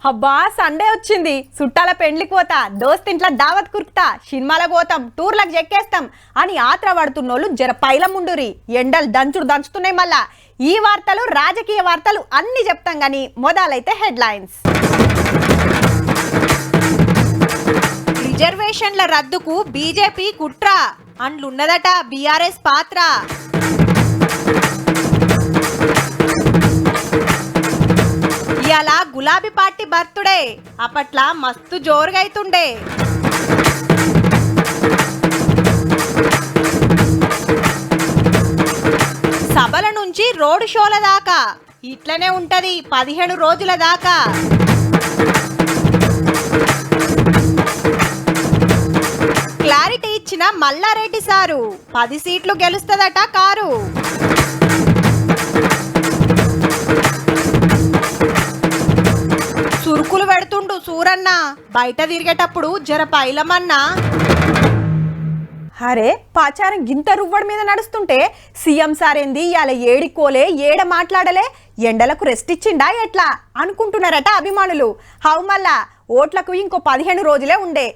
అబ్బా సండే వచ్చింది, చుట్టాల పెండ్లికి పోతా, దోస్తింట్ల దావత్ కుర్తా, సినిమాలకు పోతాం, టూర్లకు చెక్కేస్తాం అని ఆత్ర పడుతున్నోళ్ళు జర పైలముండురి. ఎండలు దంచుతున్నాయి. మళ్ళా ఈ వార్తలు, రాజకీయ వార్తలు అన్ని చెప్తాం గాని మొదలైతే హెడ్లైన్స్. రిజర్వేషన్ల రద్దుకు బీజేపీ కుట్ర అండ్లున్నదట బీఆర్ఎస్ పాత్ర. ఇయాల గులాబీ పార్టీ బర్త్డే, అప్పట్లా మస్తు జోరుగా అయితుండే. సభల నుంచి రోడ్ షోల దాకా ఇట్లనే ఉంటది 15 రోజుల దాకా. క్లారిటీ ఇచ్చిన మల్లారెడ్డి సారు 10 సీట్లు గెలుస్తదట కారు. సురుకులు పెడుతుండు సూరన్న, బయట తిరిగేటప్పుడు జర పైలమన్నా. అరే పాచారం గింత రువ్వడి మీద నడుస్తుంటే సీఎం సారేంది ఇవాళ ఏడికోలే, ఏడ మాట్లాడలే, ఎండలకు రెస్ట్ ఇచ్చిండా ఎట్లా అనుకుంటున్నారట అభిమానులు. హౌ మళ్ళా ఓట్లకు ఇంకో 15 రోజులే ఉండే.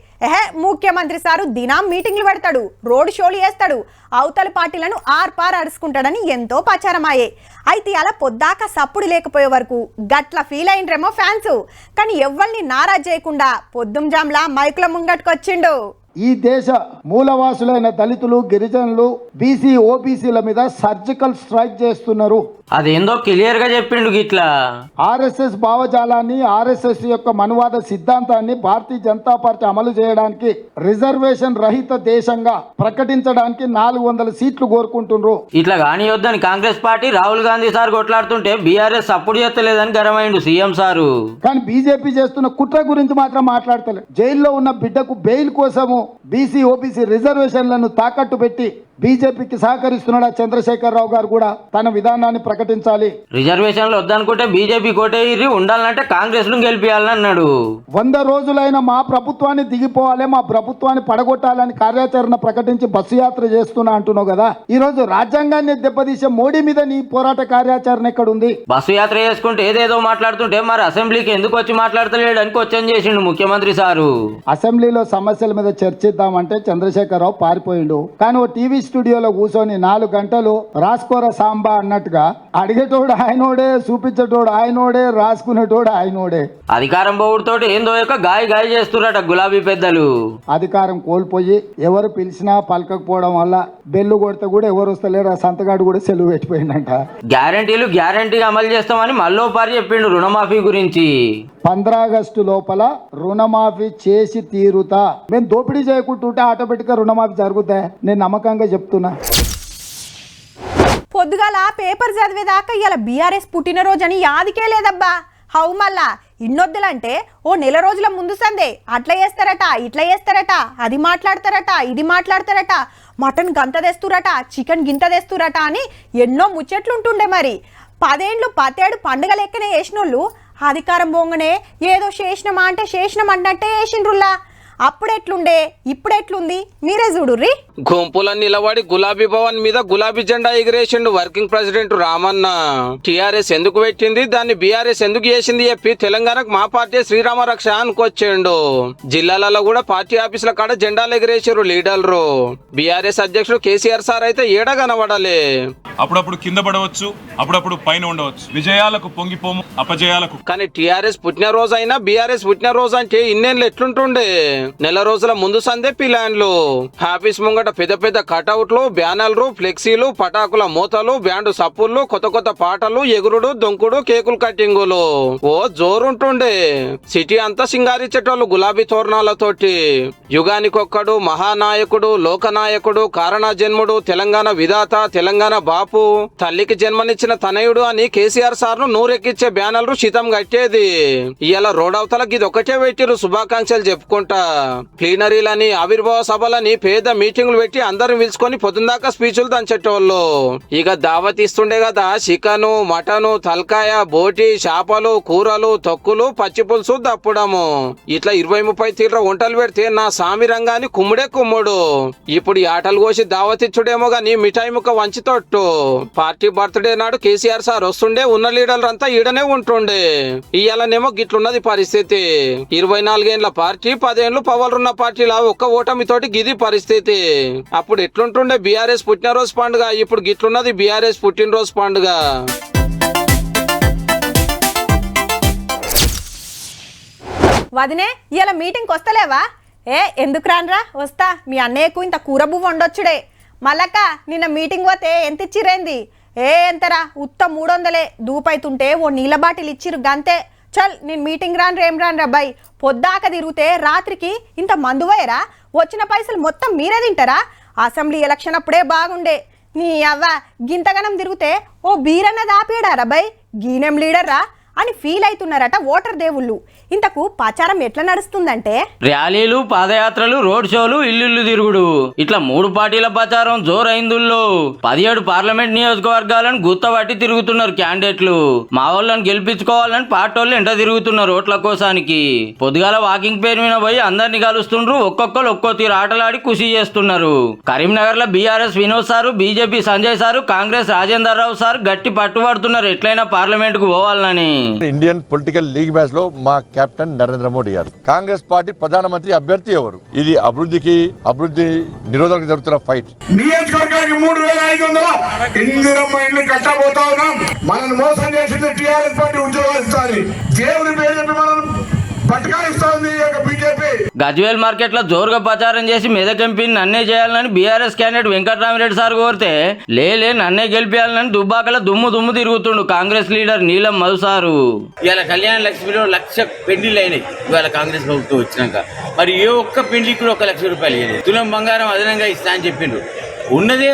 ముఖ్యమంత్రి సారు దినం మీటింగ్లు పెడతాడు, రోడ్ షోలు చేస్తాడు, అవతల పార్టీలను ఆర్పార్ అడుచుకుంటాడని ఎంతో ప్రచారమాయే. అయితే అలా పొద్దాక సప్పుడు లేకపోయే వరకు గట్ల ఫీల్ అయినరేమో ఫ్యాన్స్. కానీ ఎవ్వరిని నారాజ్ చేయకుండా పొద్దుంజాంలా మైకుల ముంగట్టుకొచ్చిండు. ఈ దేశ మూలవాసులైన దళితులు, గిరిజనులు, బీసీ, ఓబీసీల మీద సర్జికల్ స్ట్రైక్ చేస్తున్నారు. అదేందో క్లియర్ గా చెప్పిండు గిట్లా. ఆర్ఎస్ఎస్ భావజాలాన్ని, ఆర్ఎస్ఎస్ యొక్క మనువాద సిద్ధాంతాన్ని భారతీయ జనతా పార్టీ అమలు చేయడానికి, రిజర్వేషన్ రహిత దేశంగా ప్రకటించడానికి 400 సీట్లు కోరుకుంటున్నారు. ఇట్లా కానియొద్దని కాంగ్రెస్ పార్టీ రాహుల్ గాంధీ సార్ కొట్లాడుతుంటే బీఆర్ఎస్ సపోర్ట్ చేస్తలేదని గరమైండు సీఎం సారు. కానీ బీజేపీ చేస్తున్న కుట్ర గురించి మాత్రం మాట్లాడతలేదు. జైల్లో ఉన్న బిడ్డకు బెయిల్ కోసము బీసీ, ఓబీసీ రిజర్వేషన్లను తాకట్టు పెట్టి బీజేపీకి సహకరిస్తున్నాడు. చంద్రశేఖరరావు గారు కూడా తన విధానాన్ని ప్రకటించాలి. రిజర్వేషన్లు వద్దనుకుంటే బీజేపీ కోటేరి ఉండాలంటే కాంగ్రెస్ ను గెలిపియాలని అన్నాడు. 100 రోజులైన మా ప్రభుత్వాన్ని దిగిపోవాలి, మా ప్రభుత్వాన్ని పడగొట్టాలని కార్యాచరణ ప్రకటించి బస్సు యాత్ర చేస్తున్నా అంటున్నావు కదా. ఈ రోజు రాజ్యాంగాన్ని దెబ్బతీసే మోడీ మీద నీ పోరాట కార్యాచరణ ఎక్కడ ఉంది? బస్సు యాత్ర చేసుకుంటే ఏదేదో మాట్లాడుతుంటే మరి అసెంబ్లీకి ఎందుకు వచ్చి మాట్లాడతలేడు అని క్వశ్చన్ చేసిండు ముఖ్యమంత్రి సారు. అసెంబ్లీలో సమస్యల మీద చర్చిద్దామంటే చంద్రశేఖరరావు పారిపోయిండు. కానీ ఓ టీవీ స్టూడియోలో కూర్చొని 4 గంటలు రాసుకోర సాంబా అన్నట్టుగా అడిగేటోడు ఆయనోడే, చూపించేటోడు ఆయనోడే, రాసుకునేటోడు ఆయనోడే. అధికారం పోవుడుతోటి ఏందో యొక్క గాయ చేస్తున్నట గులాబీ పెద్దలు. అధికారం కోల్పోయి ఎవరు పిలిచినా పలకకపోవడం వల్ల బెల్లు కొడితే కూడా ఎవరు వస్తలేరు. ఆ సంతగాడు కూడా సెలవు పెట్టిపోయిందంట. గ్యారంటీగా అమలు చేస్తామని మల్లోపారి చెప్పిండు రుణమాఫీ గురించి. 15 ఆగస్టు లోపల రుణమాఫీ చేసి తీరుతా. మేము దోపిడీ చేయకుంటుంటే ఆటోమేటిక్ గా రుణమాఫీ జరుగుతాయి. నేను నమ్మకంగా చెప్తున్నా. పొద్దుగాల పేపర్ చదివేదాకా ఇలా బీఆర్ఎస్ పుట్టినరోజు అని యాదికే లేదబ్బా. హౌ మళ్ళా ఇన్నొద్దులంటే ఓ నెల రోజుల ముందు సందే అట్లా చేస్తారట, ఇట్లా చేస్తారట, అది మాట్లాడతారట, ఇది మాట్లాడతారట, మటన్ గంత తెస్తురట, చికెన్ గింత తెస్తురట అని ఎన్నో ముచ్చట్లుంటుండే. మరి 10 ఏళ్ళు 17 పండుగ లెక్కనే వేసినోళ్ళు అధికారం పోగానే ఏదో చేసినమా అంటే చేసినాం అన్నట్టే వేసిండ్రుల్లా. అప్పుడెట్లుండే ఇప్పుడెట్లుంది మీరే చూడుర్రి. గుంపులను నిలబడి గులాబీ భవన్ మీద గులాబీ జెండా ఎగిరేసిండు వర్కింగ్ ప్రెసిడెంట్ రామన్న. టీఆర్ఎస్ ఎందుకు పెట్టింది, దాన్ని బీఆర్ఎస్ ఎందుకు చేసింది చెప్పి తెలంగాణకు మా పార్టీ శ్రీరామ రక్ష అనుకొచ్చిండు. జిల్లాలలో కూడా పార్టీ ఆఫీసుల కాడ జెండాలు ఎగిరేసారు లీడర్లు. బీఆర్ఎస్ అధ్యక్షుడు కేసీఆర్ సార్ అయితే ఏడ కనబడలే. అప్పుడప్పుడు కింద పడవచ్చు, అప్పుడప్పుడు పైన ఉండవచ్చు. విజయాలకు పొంగిపోము, అపజయాలకు. కానీ టీఆర్ఎస్ పుట్టినరోజు అయినా బీఆర్ఎస్ పుట్టినరోజు అంటే ఇన్నేళ్ళు ఎట్లుంటుండే. నెల రోజుల ముందు సందే ప్లాన్లు, ఆఫీస్ ముంగట పెద్ద పెద్ద కటౌట్లు, బ్యానర్లు, ఫ్లెక్సీలు, పటాకుల మూతలు, బ్యాండ్ సప్పుళ్ళు, కొత్త పాటలు, ఎగురుడు, దొంకుడు, కేకులు కట్టింగులు, ఓ జోరుంటుండే. సిటీ అంతా సింగారించేటోళ్ళు గులాబీ తోరణాలతోటి. యుగానికొక్కడు, మహానాయకుడు, లోకనాయకుడు, కారణ జన్ముడు, తెలంగాణ విధాత, తెలంగాణ బాపు, తల్లికి జన్మనిచ్చిన తనయుడు అని కేసీఆర్ సార్ ను నూరెక్కిచ్చే బ్యానర్లు శితం కట్టేది. ఇవాళ రోడవతల గిది ఒకటే పెట్టిరు శుభాకాంక్షలు చెప్పుకుంటా. ప్లీనరీలని, ఆవిర్భావ సభలని, పేద మీటింగ్లు మీటింగ్లు పెట్టి అందరిని పిలుచుకొని పొద్దుందాకా స్పీచ్లు దంచేటోళ్ళు. ఇక దావత్ ఇస్తుండే కదా, చికెను మటను తలకాయ బోటి చేపలు కూరలు తొక్కులు పచ్చి పులుసు దప్పడము ఇట్లా 20-30 తీర్ల వంటలు పెడితే నా సామి రంగాన్ని కుమ్ముడే కుమ్ముడు. ఇప్పుడు ఈ ఆటలు కోసి దావత్ ఇచ్చుడేమో గాని మిఠాయి ముక్క వంచితోట్టు. పార్టీ బర్త్డే నాడు కేసీఆర్ సార్ వస్తుండే, ఉన్న లీడర్లంతా ఈడనే ఉంటుండే. ఇయ్యాలనేమో గిట్లున్నది పరిస్థితి. 24 ఏళ్ల పార్టీ 10 ఏళ్ళు పవర్లున్న పార్టీలా ఒక్క ఓటమితోటి గిది పరిస్థితి. అప్పుడు ఎట్లుంటుండే బీఆర్ఎస్ పుట్టినరోజు పండుగ, ఇప్పుడు గిట్లున్నది బీఆర్ఎస్ పుట్టినరోజు పండుగ. వదినే ఇలా మీటింగ్కి వస్తలేవా? ఎందుకు రానరా, వస్తా. మీ అన్నయ్యకు ఇంత కూర బువ్వ వండొచ్చుడే. మళ్ళక్క నిన్న మీటింగ్ పోతే ఎంత ఇచ్చిరేంది? ఎంతరా, ఉత్త 300 దూపైతుంటే ఓ నీళ్ళ బాటిల్ ఇచ్చిరు గంతే. చల్ నేను మీటింగ్ రాను బాయ్. పొద్దాక తిరిగితే రాత్రికి ఇంత మందు పోయరా? వచ్చిన పైసలు మొత్తం మీరే తింటారా? అసెంబ్లీ ఎలక్షన్ అప్పుడే బాగుండే. నీ అవ్వ గింతగనం తిరిగితే ఓ బీరన్న దాపేడారా బాయ్? గీనేం లీడర్రా అని ఫీల్ అవుతున్నారట ఓటర్ దేవుళ్ళు. ఇంతకు ప్రచారం ఎట్లా నడుస్తుందంటే ర్యాలీలు పాదయాత్రలు రోడ్ షోలు ఇల్లు తిరుగుడు ఇట్లా 3 పార్టీల ప్రచారం జోరైందుల్లో 17 పార్లమెంట్ నియోజకవర్గాలను గుత్తబట్టి తిరుగుతున్నారు క్యాండిడేట్లు. మా వాళ్ళని గెలిపించుకోవాలని పార్టోళ్ళు ఎంట తిరుగుతున్నారు ఓట్ల కోసానికి. పొద్దుగాల వాకింగ్ పేరు మీద పోయి అందరినీ కలుస్తుండ్రు. ఒక్కొక్కరు ఒక్కో తీరు ఆటలాడి ఖుషి చేస్తున్నారు. కరీంనగర్ లో BRS Vinod sir, BJP Sanjay sir, Congress Rajender Rao sir గట్టి పట్టుబడుతున్నారు ఎట్లయినా పార్లమెంట్ కు పోవాలని. ఇండియన్ పొలిటికల్ లీగ్ మ్యాచ్ లో మా కెప్టెన్ నరేంద్ర మోడీ గారు. కాంగ్రెస్ పార్టీ ప్రధానమంత్రి అభ్యర్థి ఎవరు? ఇది అభివృద్ధి నిరోధక జరుగుతున్న ఫైట్. నియోజకవర్గానికి 3500 ఇందిరమ్మ ఇల్లు కట్టబోతా ఉన్నాం. మనల్ని మోసం చేసింది టీఆర్ఎస్ పార్టీ ఉద్యోగాలు ఇస్తాను. దేవుని పేరు చెప్పి మనం గజ్వేల్ మార్కెట్ లో జోరుగా ప్రచారం చేసి మెదక్ ఎంపీని నన్నే చేయాలని బీఆర్ఎస్ క్యాండిడేట్ వెంకటరామిరెడ్డి సార్ కోరితే లేలే నన్నే గెలిపించాలని దుబ్బాకల దుమ్ము తిరుగుతుండు కాంగ్రెస్ లీడర్ నీలం మధు సారు. ఇవాళ కళ్యాణ లక్ష్మిలో 1,00,000 పెండ్లిలు అయినాయి ఇవాళ కాంగ్రెస్ ప్రభుత్వం వచ్చినాక. మరి ఏ ఒక్క పెండ్లికి కూడా 1,00,000 రూపాయలు ఇవ్వలేదు. తులం బంగారం అదనంగా ఇస్తా అని చెప్పిండ్రు. ఉన్నదే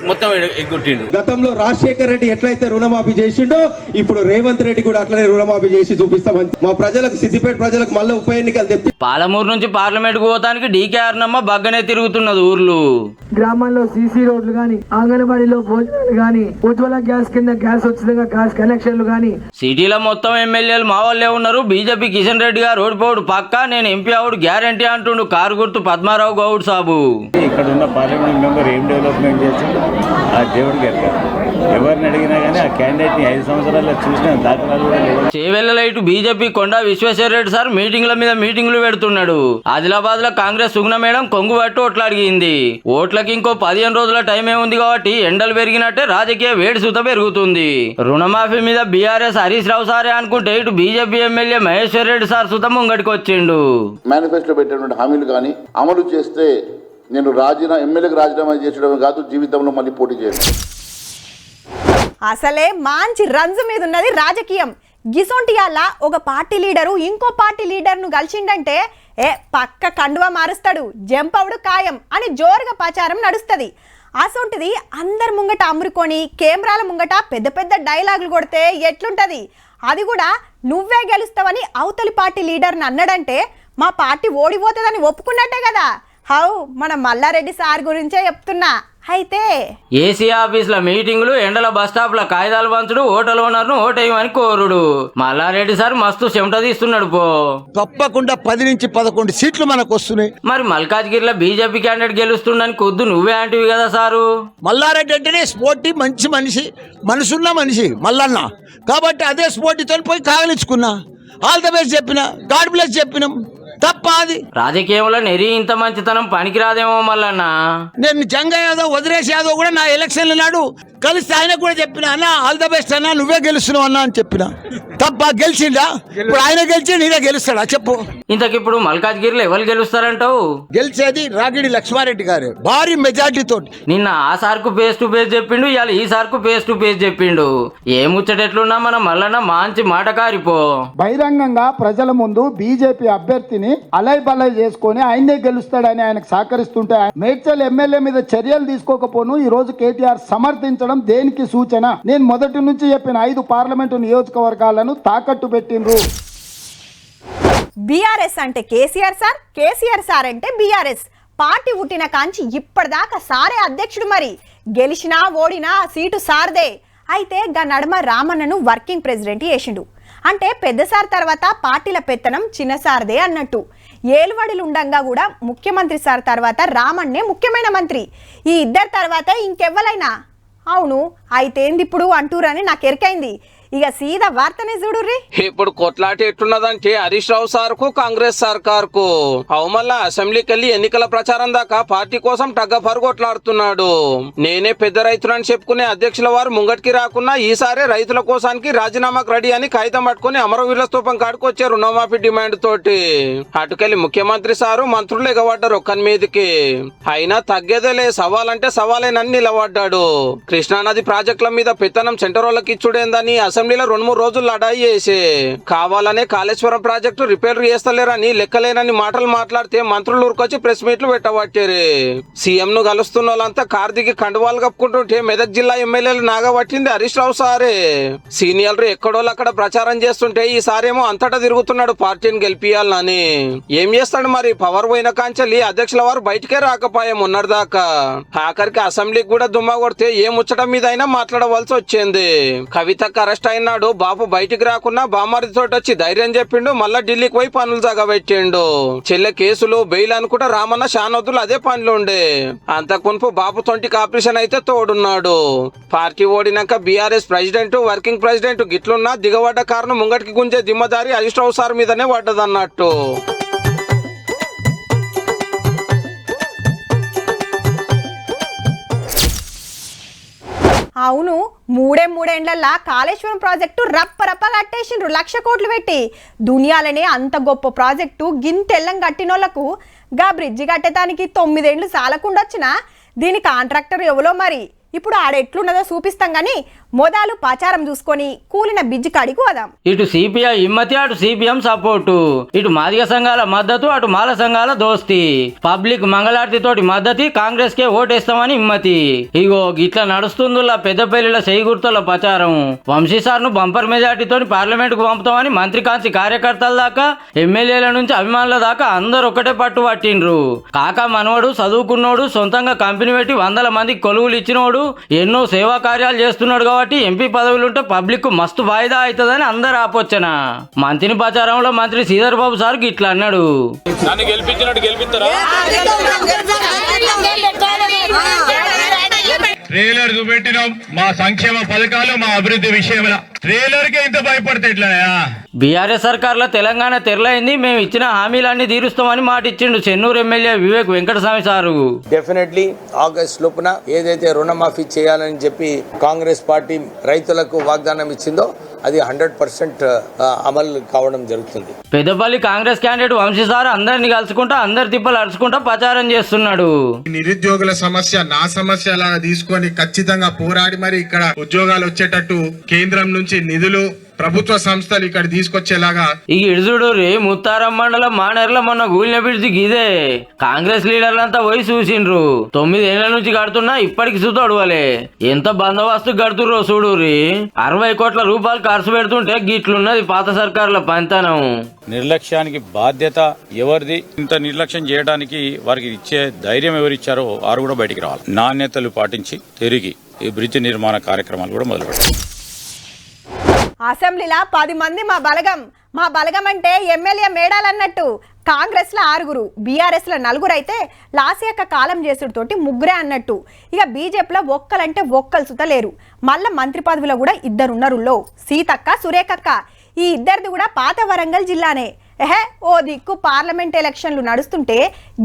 మొత్తం ఎగ్గొట్టిండు. గతంలో రాజశేఖర్ రెడ్డి ఎట్లయితే రుణమాఫీ చేసిండో ఇప్పుడు రేవంత్ రెడ్డి కూడా అట్లనే రుణమాఫీ చేసి చూపిస్తామని మా ప్రజలకు, సిద్దిపేట ప్రజలకు మళ్ళీ ఉప ఎన్నికలు తెప్పి పాలమూరు నుంచి పార్లమెంట్ కు పోతానికి డీకేఆర్ నమ్మ బగ్గనే తిరుగుతున్నది ఊర్లు. గ్రామాల్లో సీసీ రోడ్లు గాని, అంగన్వాడీలో భోజనాలు గాని, ఉజ్వల గ్యాస్ కింద గ్యాస్ వచ్చిన గ్యాస్ కనెక్షన్లు గాని. సిటీలో మొత్తం ఎమ్మెల్యేలు మా వాళ్ళే ఉన్నారు. బీజేపీ కిషన్ రెడ్డి గారు ఓడిపోడు పక్కా, నేను ఎంపీ అవుడు గ్యారంటీ అంటుండు కారు గుర్తు పద్మారావు గౌడ్ సాబు. ఇక్కడ ఉన్న పార్లమెంట్ మెంబర్ ఏం డెవలప్మెంట్ చేసిండు ఆ దేవుడికి ఎక్కడ ఎవరిని అడిగినా కానీ ఆ క్యాండిడేట్ ని 5 సంవత్సరాల్లో చూసిన దాఖలాలు కూడా లేవు. చేవెళ్లలో ఇటు బీజేపీ కొండా విశ్వేశ్వర రెడ్డి సార్ మీటింగ్ల మీద మీటింగ్లు పెడుతున్నాడు. ఆదిలాబాద్ లో కాంగ్రెస్ సుగుణ మేడం కొంగు పట్టు ఓట్లు అడిగింది. ఓట్లకి ఇంకో 15 రోజుల టైమే ఉంది కాబట్టి ఎండలు పెరిగినట్టే రాజకీయ వేడి సుత పెరుగుతుంది. రుణమాఫీ మీద బీఆర్ఎస్ హరీష్ రావు సారే అనుకుంటే ఇటు BJP MLA Maheshwar Reddy sir సుత ముంగడికి వచ్చిండు. మేనిఫెస్టో పెట్టినటువంటి హామీలు కానీ అమలు చేస్తే నేను ఎమ్మెల్యేకి రాజీనామా చేయడమే కాదు, జీవితంలో మళ్ళీ పోటీ చేయను. అసలే మంచి రంజు మీద ఉన్నది రాజకీయం. గిసొంటియాల ఒక పార్టీ లీడరు ఇంకో పార్టీ లీడర్ను కలిసిండంటే పక్క కండువా మారుస్తాడు, జంపవుడు ఖాయం అని జోరుగా ప్రచారం నడుస్తుంది. అసొంటిది అందరు ముంగట అమ్ముకొని కెమెరాల ముంగట పెద్ద పెద్ద డైలాగులు కొడితే ఎట్లుంటది? అది కూడా నువ్వే గెలుస్తావని అవతలి పార్టీ లీడర్ని అన్నాడంటే మా పార్టీ ఓడిపోతుందని ఒప్పుకున్నట్టే కదా. హౌ మన మల్లారెడ్డి సార్ గురించే చెప్తున్నా. అయితే ఏసీ ఆఫీసుల మీటింగులు, ఎండల బస్ స్టాప్ ల కాగితాలు పంచుడు, హోటల్ ఓనర్ ను ఓటేయమని కోరుడు. మల్లారెడ్డి సార్ మస్తు చెమట తీస్తున్నాడు పో. తప్పకుండా 10 నుంచి 11 సీట్లు మనకు వస్తున్నాయి. మరి మల్కాజ్గిరిలో బీజేపీ క్యాండిడేట్ గెలుస్తుండని కొద్దు నువ్వే అంటివి కదా సారు. మల్లారెడ్డి అంటేనే స్పోర్టీ, మంచి మనిషి, మనసున్న మనిషి మల్లన్న. కాబట్టి అదే స్పోర్టీతో పోయి కాగలించుకున్నా, ఆల్ ద బెస్ట్ చెప్పిన, గాడ్ బ్లెస్ చెప్పినాం. తప్ప అది రాజకీయంలో నెరి ఇంత మంచితనం పనికిరాదేమో మల్లన్న. నేను జంగ యాదవ్, వదిలేష్ యాదవ్ కూడా నా ఎలక్షన్ల నాడు కలిసి ఆయన కూడా చెప్పిన, అన్న ఆల్ ద బెస్ట్ అన్న, నువ్వే గెలుస్తున్నావు అన్న అని చెప్పిన. తప్ప గెలిచిండా? ఇప్పుడు ఆయన గెలిచి నేనే గెలుస్తాడా చెప్పు? ఇంతకిప్పుడు మల్కాజ్గిరిలో ఎవరు గెలుస్తారంటావు? గెలిచేది రాగిడి లక్ష్మారెడ్డి గారు భారీ మెజార్టీ తోటి. నిన్న ఆ సార్కు ఫేస్ టు ఫేస్ చెప్పిండు, ఇవాళ ఈ సార్కు ఫేస్ టు ఫేస్ చెప్పిండు. ఏ ముచ్చటెట్లున్నా మనం మల్లన్న మంచి మాట కారిపో. బహిరంగంగా ప్రజల ముందు బీజేపీ అభ్యర్థిని అలై బలై చేసుకొని ఆయనే గెలుస్తాడని ఆయనకు సహకరిస్తుంటే మేడ్చల్ ఎమ్మెల్యే మీద చర్యలు తీసుకోకపోను ఈ రోజు కేటీఆర్ సమర్థించడం దేనికి సూచన? నేను మొదటి నుంచి చెప్పిన 5 పార్లమెంటు నియోజకవర్గాలను తాకట్టు పెట్టిండ్రు. బీఆర్ఎస్ అంటే కేసీఆర్ సార్, కేసీఆర్ సార్ అంటే బీఆర్ఎస్. పార్టీ పుట్టిన కాంచి ఇప్పటిదాకా సారే అధ్యక్షుడు, మరి గెలిచినా ఓడినా సీటు సార్దే. అయితే గా నడుమ రామన్నను వర్కింగ్ ప్రెసిడెంట్ చేసిండు. అంటే పెద్ద సార్ తర్వాత పార్టీల పెత్తనం చిన్న సార్దే అన్నట్టు. ఏలువడిలు ఉండంగా కూడా ముఖ్యమంత్రి సార్ తర్వాత రామన్నే ముఖ్యమైన మంత్రి. ఈ ఇద్దరు తర్వాత ఇంకెవ్వలైనా అవును అయితే ఇప్పుడు అంటూరని నాకు ఎరికైంది. ఇక సీదా వార్తనే చూడుర్రి. ఇప్పుడు కొట్లాట ఎట్టున్నదంటే హరీష్ రావు సార్ కు కాంగ్రెస్ సర్కార్ కు మళ్ళా అసెంబ్లీకి వెళ్ళి ఎన్నికల ప్రచారం దాకా పార్టీ కోసం టగ్గఫరు కొట్లాడుతున్నాడు. నేనే పెద్ద రైతులని చెప్పుకునే అధ్యక్షుల వారు ముంగటికి రాకున్నా ఈసారి రైతుల కోసానికి రాజీనామాకు రెడీ అని కాగితం పట్టుకుని అమరవీరుల స్తూపం కాడికి వచ్చారు రుణమాఫీ డిమాండ్ తోటి. అటుకెళ్లి ముఖ్యమంత్రి సారు మంత్రులు ఎగబడ్డారు ఒక్కని మీదకి. అయినా తగ్గేదేలే, సవాలంటే సవాలేనని నిలబడ్డాడు. కృష్ణానది ప్రాజెక్టుల మీద పెత్తనం సెంటరోళ్ళకి ఇచ్చుడేందని అసెంబ్లీలో 2-3 రోజులు లడాయి చేసి కావాలనే కాళేశ్వరం ప్రాజెక్టు రిపేర్ చేస్తలేరని లెక్కలేనని మాటలు మాట్లాడితే మంత్రులు ఊరుకొచ్చి ప్రెస్ మీట్లు పెట్టబట్టారు. సీఎం ను కలుస్తున్న వాళ్ళంతా కారు దిగి కండువాలు కప్పుకుంటుంటే మెదక్ జిల్లా ఎమ్మెల్యేలు నాగబట్టింది హరీష్ రావు సారే. సీనియర్లు ఎక్కడోళ్ళు అక్కడ ప్రచారం చేస్తుంటే ఈసారేమో అంతటా తిరుగుతున్నాడు పార్టీని గెలిపియాలని. ఏం చేస్తాడు మరి, పవర్ పోయిన కాంచెల్లి అధ్యక్షుల వారు బయటకే రాకపోయే మొన్నటిదాకా. ఆఖరికి అసెంబ్లీకి కూడా దుమ్మా కొడితే ఏ ముచ్చటం మీద అయినా మాట్లాడవలసి వచ్చింది. కవితకు అరెస్ట్ అయినాడు, బాబు బయటికి రాకున్నా బామారితో వచ్చి ధైర్యం చెప్పిండు, మళ్ళా ఢిల్లీకి పోయి పనులు జగబెట్టిండు. చెల్లె కేసులు బెయిల్ అనుకుంటా రామన్న శానొద్దులు అదే పనులు ఉండే. అంతకుముంపు బాబు తొంటికి ఆపరేషన్ అయితే తోడున్నాడు. పార్టీ ఓడినాక బీఆర్ఎస్ ప్రెసిడెంట్ వర్కింగ్ ప్రెసిడెంట్ గిట్లున్నా దిగబడ్డ కారణం ముంగటికి గుంజే దిమ్మదారి హరీష్ రావు సార్ మీదనే పడ్డదన్నట్టు. అవును మూడేండ్లల్లా కాళేశ్వరం ప్రాజెక్టు రప్ప కట్టేసిండ్రు 1,00,000 కోట్లు పెట్టి. దునియాలనే అంత గొప్ప ప్రాజెక్టు గింతెల్లం కట్టినోళ్లకు గా బ్రిడ్జి కట్టేదానికి 9 ఏళ్ళు సాలకుండొచ్చినా దీని కాంట్రాక్టర్ ఎవలో మరి. ఇప్పుడు ఆడెట్లున్నదో చూపిస్తాం గానీ మొదలు ప్రచారం చూసుకొని కూలిన బిజ్జి కాడికి పోదాం. ఇటు సిపిఐ హిమ్మతి, అటు సిపిఎం సపోర్టు, ఇటు మాదిగ సంఘాల మద్దతు, అటు మాల సంఘాల దోస్తి, పబ్లిక్ మంగళారతి తోటి మద్దతి, కాంగ్రెస్ కే ఓటేస్తామని హిమ్మతి. ఇగో గిట్లా నడుస్తుందిలా పెద్దపల్లిల చేయి గుర్తుల ప్రచారం. వంశీ సార్ ను బంపర్ మెజార్టీతో పార్లమెంట్ కు పంపుతామని మంత్రి కాంచి కార్యకర్తల దాకా ఎమ్మెల్యేల నుంచి అభిమానుల దాకా అందరు ఒకటే పట్టు పట్టిండ్రు. కాకా మనవడు చదువుకున్నోడు, సొంతంగా కంపెనీ పెట్టి 100 మందికి కొలువులు ఇచ్చినోడు, ఎన్నో సేవా కార్యాలు చేస్తున్నాడు కాబట్టి ఎంపీ పదవులుంటే పబ్లిక్ మస్తు వాయిదా అవుతుందని అందరు ఆపోచన. మంత్రి ప్రచారంలో మంత్రి శ్రీధర్ బాబు సార్ ఇట్లా అన్నాడు. నన్ను గెలిపించినట్టు గెలిపిస్తారా? ట్రైలర్ చూపెట్టినాం మా సంక్షేమ పథకాలు, మా అభివృద్ధి విషయంలో. ట్రైలర్ కి ఇంత భయపడితే ఎట్లాయా? బీఆర్ఎస్ సర్కార్లో తెలంగాణ తెరలైంది, మేము ఇచ్చిన హామీలన్నీ తీరుస్తామని మాట ఇచ్చిండు Chennur MLA Vivek Venkataswamy sir. Definitely August లోపున ఏదైతే రుణమాఫీ చేయాలని చెప్పి కాంగ్రెస్ పార్టీ రైతులకు వాగ్దానం ఇచ్చిందో అది 100% అమలు కావడం జరుగుతుంది. పెద్దపల్లి కాంగ్రెస్ క్యాండిడేట్ వంశీ సార్ అందరిని కలుసుకుంటా అందరి తిప్పలు అడుచుకుంటా ప్రచారం చేస్తున్నాడు. నిరుద్యోగుల సమస్య నా సమస్య లాగా తీసుకొని ఖచ్చితంగా పోరాడి మరి ఇక్కడ ఉద్యోగాలు వచ్చేటట్టు కేంద్రం నుంచి నిధులు ప్రభుత్వ సంస్థలు ఇక్కడ తీసుకొచ్చేలాగా. ఈ ఇడుచుడు రే ముత్తారం మండలం మానేర్ల మొన్న గూలిన పిడిచి గీదే కాంగ్రెస్ లీడర్లంతా పోయి చూసిండ్రు. 9 ఏళ్ల నుంచి కడుతున్నా ఇప్పటికి చూత అడవలే. ఎంత బందోబస్తు కడుతుర్రో చూడు రీ. 60 కోట్ల రూపాయలు ఖర్చు పెడుతుంటే గిట్లున్నది పాత సర్కారుల పంతనం. నిర్లక్ష్యానికి బాధ్యత ఎవరిది? ఇంత నిర్లక్ష్యం చేయడానికి వారికి ఇచ్చే ధైర్యం ఎవరిచ్చారో వారు కూడా బయటికి రావాలి. నాణ్యతలు పాటించి తిరిగి ఈ బ్రిడ్జ్ నిర్మాణ కార్యక్రమాలు కూడా మొదలుపెట్టారు. అసెంబ్లీలో 10 మంది మా బలగం అంటే ఎమ్మెల్యే మేడాలన్నట్టు. కాంగ్రెస్ లో 6, బీఆర్ఎస్ లో 4 అయితే లాసియక్క కాలం చేసుడితోటి 3 అన్నట్టు. ఇక బీజేపీలో ఒక్కలంటే ఒక్కలు సుతలేరు. మళ్ళా మంత్రి పదవిలో కూడా 2 ఉన్నారు. సీతక్క, సురేఖక్క. ఈ ఇద్దరిది కూడా పాత వరంగల్ జిల్లానే. ఓ దిక్కు పార్లమెంట్ ఎలక్షన్లు నడుస్తుంటే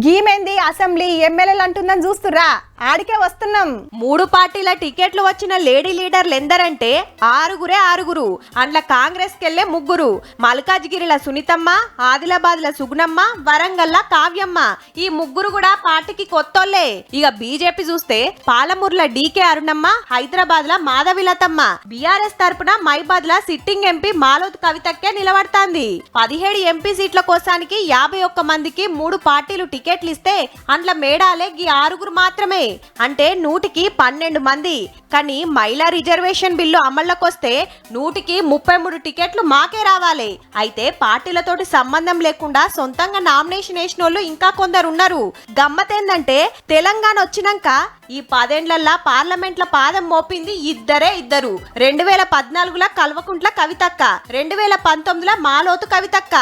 గీమెంది అసెంబ్లీ ఎమ్మెల్యేలు అంటుందని చూస్తురా. ఆడికే వస్తున్నాం. 3 పార్టీల టికెట్లు వచ్చిన లేడీ లీడర్లు ఎందరంటే 6. అందులో కాంగ్రెస్ కెళ్లే 3. మల్కాజ్గిరిల సునీతమ్మ, ఆదిలాబాద్ల సుగుణమ్మ, వరంగల్ల కావ్యమ్మ. ఈ 3 కూడా పార్టీకి కొత్తోళ్లే. ఇక బీజేపీ చూస్తే పాలమూరుల డీకే అరుణమ్మ, హైదరాబాద్ ల మాధవిలతమ్మ. బీఆర్ఎస్ తరపున మైబాద్ ల సిట్టింగ్ ఎంపీ మాలోత్ కవితక్కే నిలబడతాంది. 17 ఎంపీ ఎంపీ సీట్ల కోసానికి 51 మందికి 3 పార్టీలు టికెట్లు ఇస్తే అందులో మేడాలే ఈ 6 మాత్రమే, అంటే 100కి 12 మంది. కానీ మహిళా రిజర్వేషన్ బిల్లు అమల్లోకొస్తే 100కి 33 టికెట్లు మాకే రావాలి. అయితే పార్టీలతోటి సంబంధం లేకుండా సొంతంగా నామినేషన్ వేసినోళ్ళు ఇంకా కొందరు ఉన్నారు. గమ్మతేందంటే తెలంగాణ వచ్చినాక ఈ 10 ఏళ్లల్లా పార్లమెంట్ల పాదం మోపింది ఇద్దరు. 2014లో కల్వకుంట్ల కవితక్క, 2019లో మాలోతు కవితక్క.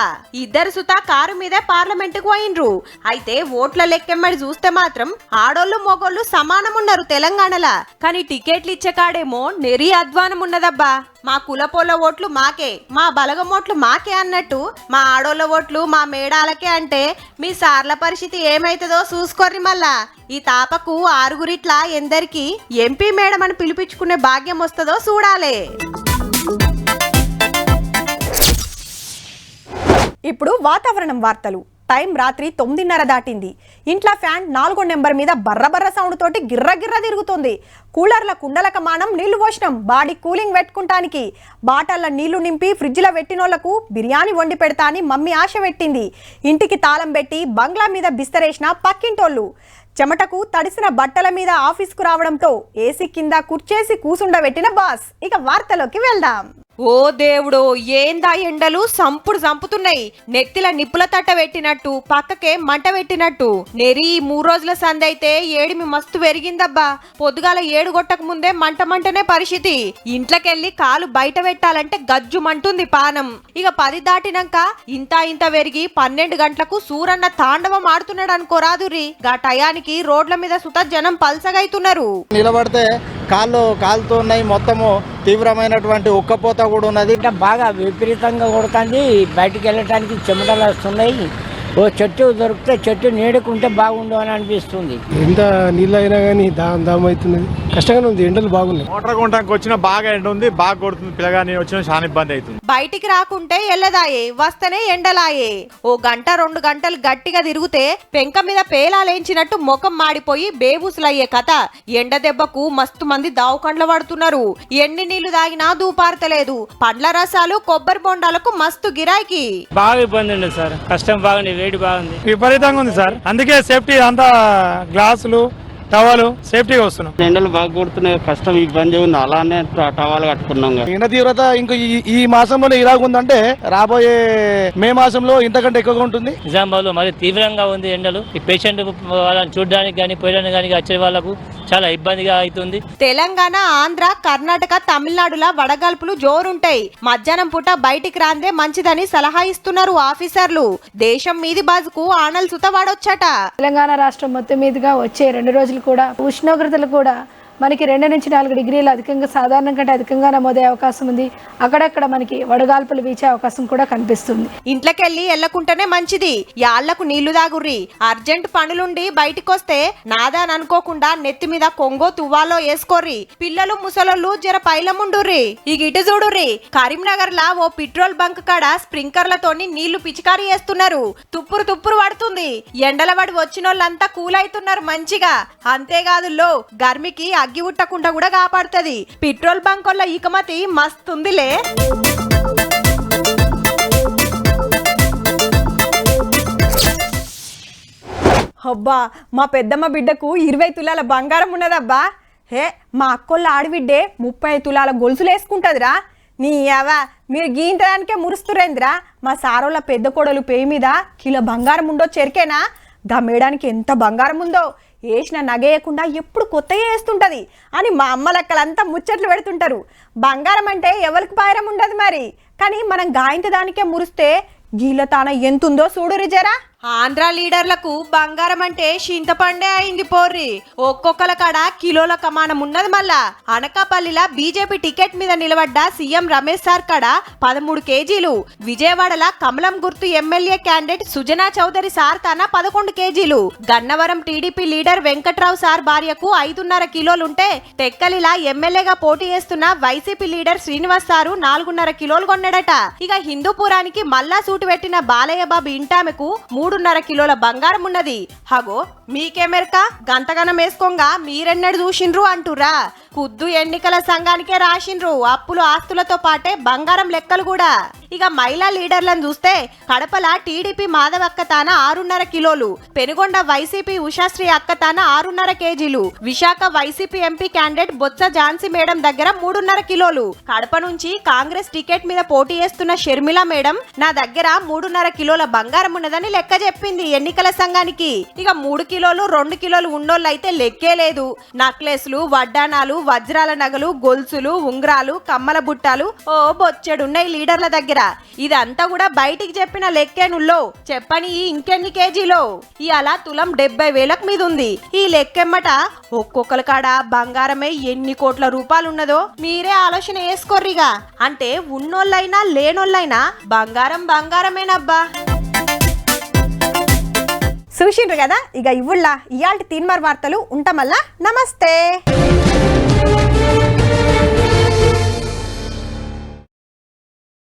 ఇద్దరు సుతా కారు మీదే పార్లమెంటుకు పోయినరు. అయితే ఓట్ల లెక్కెమ్మడి చూస్తే మాత్రం ఆడోళ్ళు మొగోళ్ళు సమానం ఉన్నారు తెలంగాణలా. కానీ టికెట్లు ఇచ్చే కాడేమో నెరి అధ్వానం ఉన్నదబ్బా. మా కులపోల ఓట్లు మాకే, మా బలగం ఓట్లు మాకే అన్నట్టు మా ఆడోళ్ళ ఓట్లు మా మేడాలకే అంటే మీ సార్ల పరిస్థితి ఏమైతుందో చూసుకోర్రి. మళ్ళా ఈ తాపకు 6 ఎందరికి ఎంపీ మేడం అని పిలిపించుకునే భాగ్యం వస్తుందో చూడాలి. ఇప్పుడు వాతావరణం వార్తలు. టైం రాత్రి 9:30 దాటింది. ఇంట్లో ఫ్యాన్ 4వ నెంబర్ మీద బర్రబర్ర సౌండ్ తోటి గిర్రగిర్ర తిరుగుతుంది. కూలర్ల కుండల కమానం నీళ్లు పోసినాం బాడీ కూలింగ్ పెట్టుకుంటానికి. బాటల్ల నీళ్లు నింపి ఫ్రిడ్జ్లో పెట్టినోళ్లకు బిర్యానీ వండి పెడతా అని మమ్మీ ఆశ పెట్టింది. ఇంటికి తాళం పెట్టి బంగ్లా మీద బిస్తరేసిన పక్కింటోళ్ళు. చెమటకు తడిసిన బట్టల మీద ఆఫీస్కు రావడంతో ఏసీ కింద కుర్చేసి కూసుండబెట్టిన బాస్. ఇక వార్తలోకి వెళ్దాం. ఓ దేవుడో, ఏందా ఎండలు సంపుడు సంపుతున్నాయి. నెత్తిల నిప్పుల తట్ట పెట్టినట్టు, పక్కకే మంట పెట్టినట్టు. నెరి 3 రోజుల సంది అయితే ఏడిమి మస్తు పెరిగిందబ్బా. పొద్దుగాల 7 గొట్టకు ముందే మంటనే పరిస్థితి. ఇంట్లోకెళ్ళి కాలు బయట పెట్టాలంటే గజ్జుమంటుంది పానం. ఇక 10 దాటినాక ఇంత పెరిగి 12 గంటలకు సూరన్న తాండవం ఆడుతున్నాడు అనుకోరాదురి. గా టయానికి రోడ్ల మీద సుత జనం పల్సగైతున్నారు. నిలబడితే కాళ్ళు కాలుతున్నాయి. మొత్తము తీవ్రమైనటువంటి ఉక్కపోత కూడా ఉన్నది. బాగా విపరీతంగా కొడుతుంది. బయటికి వెళ్ళటానికి చెమటలు వస్తున్నాయి. ఓ చెట్టు దొరికితే చెట్టు నీడకుంటే బాగుండు అని అనిపిస్తుంది. ఎంత నీళ్ళు అయినా కానీ దామ్ అవుతున్నది, కష్టంగానే ఉంది. ఎండలు బాగున్నాయి. మోటార్ కొనడానికి వచ్చినా బాగా ఎండ ఉంది, బాగా కొడుతుంది. పిల్లగాని వచ్చినా చాలా ఇబ్బంది అవుతుంది. బయటికి రాకుంటే ఎల్లదాయే, వస్తేనే ఎండలాయే. ఓ గంట 2 గంటలు గట్టిగా తిరిగితే పెంక మీద పేలాలేంచినట్టు ముఖం మాడిపోయి బేబూసులయ్యే కథ. ఎండ దెబ్బకు మస్తు మంది దావుకండ్ల పడుతున్నారు. ఎన్ని నీళ్లు తాగినా దూపారతలేదు. పండ్ల రసాలు కొబ్బరి బొండాలకు మస్తు గిరాకీ. బాగా ఇబ్బంది ఉంది సార్, కష్టం బాగుంది, వేడి బాగుంది, విపరీతంగా ఉంది సార్. అందుకే సేఫ్టీ అంతా గ్లాసులు టవాలు సేఫ్టీగా వస్తున్నాం. ఎండలు బాగా కొడుతున్నాయి, కష్టం ఇబ్బంది ఉంది. అలానే టవాలు కట్టుకున్నాం. ఎండ తీవ్రత ఇంకా ఈ మాసంలో ఇలాగుందంటే రాబోయే మే మాసంలో ఇంతకంటే ఎక్కువగా ఉంటుంది. నిజామాబాద్ లో మరి తీవ్రంగా ఉంది ఎండలు. ఈ పేషెంట్ వాళ్ళని చూడడానికి కానీ పోయడానికి కానీ వచ్చే వాళ్ళకు చాలా ఇబ్బందిగా అవుతుంది. తెలంగాణ, ఆంధ్ర, కర్ణాటక, తమిళనాడుల వడగాల్పులు జోరుంటాయి. మధ్యాహ్నం పూట బయటికి రాందే మంచిదని సలహా ఇస్తున్నారు ఆఫీసర్లు. దేశం మీది బాజుకు ఆనల్ సుత వాడొచ్చట. తెలంగాణ రాష్ట్రం మొత్తం మీదుగా వచ్చే 2 రోజులు కూడా ఉష్ణోగ్రతలు కూడా మనకి 2 నుంచి 4 డిగ్రీలు అధికంగా, సాధారణం కంటే అధికంగా నమోదయ్యే అవకాశం ఉంది. అక్కడక్కడ మనకి వడగాల్పులు వీచే అవకాశం కూడా కనిపిస్తుంది. ఇంట్లోకెళ్ళి ఎల్లకుంటేనే మంచిది. యాళ్లకు నీళ్లు దాగుర్రి. అర్జెంట్ పనులుండి బయటికొస్తే నాదాని అనుకోకుండా నెత్తి మీద కొంగో తువ్వాలో వేసుకోర్రి. పిల్లలు ముసలోళ్ళు జర పైలముండుర్రి. ఇక ఇటు చూడుర్రి, కరీంనగర్ లా ఓ పెట్రోల్ బంక్ కాడ స్ప్రింకర్లతోని నీళ్లు పిచికారీ చేస్తున్నారు. తుప్పురు పడుతుంది. ఎండల పడి వచ్చినోళ్ళంతా కూలైతున్నారు మంచిగా. అంతేకాదు గర్మికి అగ్గి ఉట్టకుండా కూడా కాపాడుతుంది. పెట్రోల్ బంకోళ్ళ ఇకమతి మస్తుందిలే. అబ్బా, మా పెద్దమ్మ బిడ్డకు 20 తులాల బంగారం ఉన్నదబ్బా. హే, మా అక్కోళ్ళ ఆడబిడ్డే 30 తులాల గొలుసులు వేసుకుంటదిరా. నీ అవా మీరు గీంతడానికే మురుస్తురేంద్రా. మా సారోళ్ళ పెద్ద కోడలు పేయి మీద కిలో బంగారం ఉండో చెరికేనా? గా మేడానికి ఎంత బంగారం ఉందో. వేసిన నగేయకుండా ఎప్పుడు కొత్తగా వేస్తుంటది అని మా అమ్మలక్కలంతా ముచ్చట్లు పెడుతుంటారు. బంగారం అంటే ఎవరికి పాయరం ఉండదు మరి. కానీ మనం గాయంత దానికే మురిస్తే గీల తాన ఎంతుందో చూడురి జరా. ఆంధ్ర లీడర్లకు బంగారం అంటే చింతపండే అయింది పోర్రి. ఒక్కొక్కల కాడ కిలోల కమానం ఉన్నది. మళ్ళా అనకాపల్లిలా బీజేపీ టికెట్ మీద నిలబడ్డ సీఎం రమేష్ సార్ కాడ 13 కేజీలు. విజయవాడల కమలం గుర్తు MLA candidate Sujana Chowdary sir తన 11 కేజీలు. Gannavaram TDP leader Venkatrao sir భార్యకు 5.5 కిలోలుంటే టెక్కలిలా ఎమ్మెల్యేగా పోటీ చేస్తున్న వైసీపీ లీడర్ శ్రీనివాస్ సారు 4.5 కిలోలు కొన్నాడట. ఇక హిందూపురానికి మల్లా సూటు పెట్టిన బాలయ్య బాబు ఇంటామెకు 3.5 కిలోల బంగారం ఉన్నది. హగో మీకేమెరక గంతగనం వేసుకోగా మీరెన్నడు చూసిండ్రు అంటురా. కుద్దు ఎన్నికల సంఘానికే రాసిండ్రు అప్పులు ఆస్తులతో పాటే బంగారం లెక్కలు కూడా. ఇక మహిళా లీడర్లను చూస్తే కడపల టీడీపీ మాధవ్ అక్కతాన 6.5 కిలోలు, పెనుగొండ వైసీపీ ఉషాశ్రీ అక్కతాన 6.5 కేజీలు, Visakha YCP MP candidate Botsa Jhansi madam దగ్గర 3.5 కిలోలు, కడప నుంచి కాంగ్రెస్ టికెట్ మీద పోటీ చేస్తున్న షర్మిల మేడం నా దగ్గర 3.5 కిలోల బంగారం ఉన్నదని లెక్క చెప్పింది ఎన్నికల సంఘానికి. ఇక 3 కిలోలు 2 కిలోలు ఉన్నోళ్ళు అయితే లెక్కే లేదు. నక్లెస్లు, వడ్డానాలు, వజ్రాల నగలు, గొలుసులు, ఉంగరాలు, కమ్మల బుట్టాలు ఓ బొచ్చెడున్నాయి లీడర్ల దగ్గర. ఇదంతా కూడా బయటికి చెప్పిన లెక్కేనుల్లో, చెప్పని ఇంకెన్ని కేజీలో. అలా తులం 70,000 మీద ఉంది. ఈ లెక్కెమ్మట ఒక్కొక్కల కాడ బంగారమే ఎన్ని కోట్ల రూపాయలు ఉన్నదో మీరే ఆలోచన వేసుకోర్రిగా. అంటే ఉన్నోళ్ళైనా లేనోళ్ళైనా బంగారం బంగారమేనబ్బా. చూసిండ్రు కదా, ఇక ఇవ్వుళ్ళ ఇయాల్టి తీన్మార్ వార్తలు ఉంటామల్లా. నమస్తే.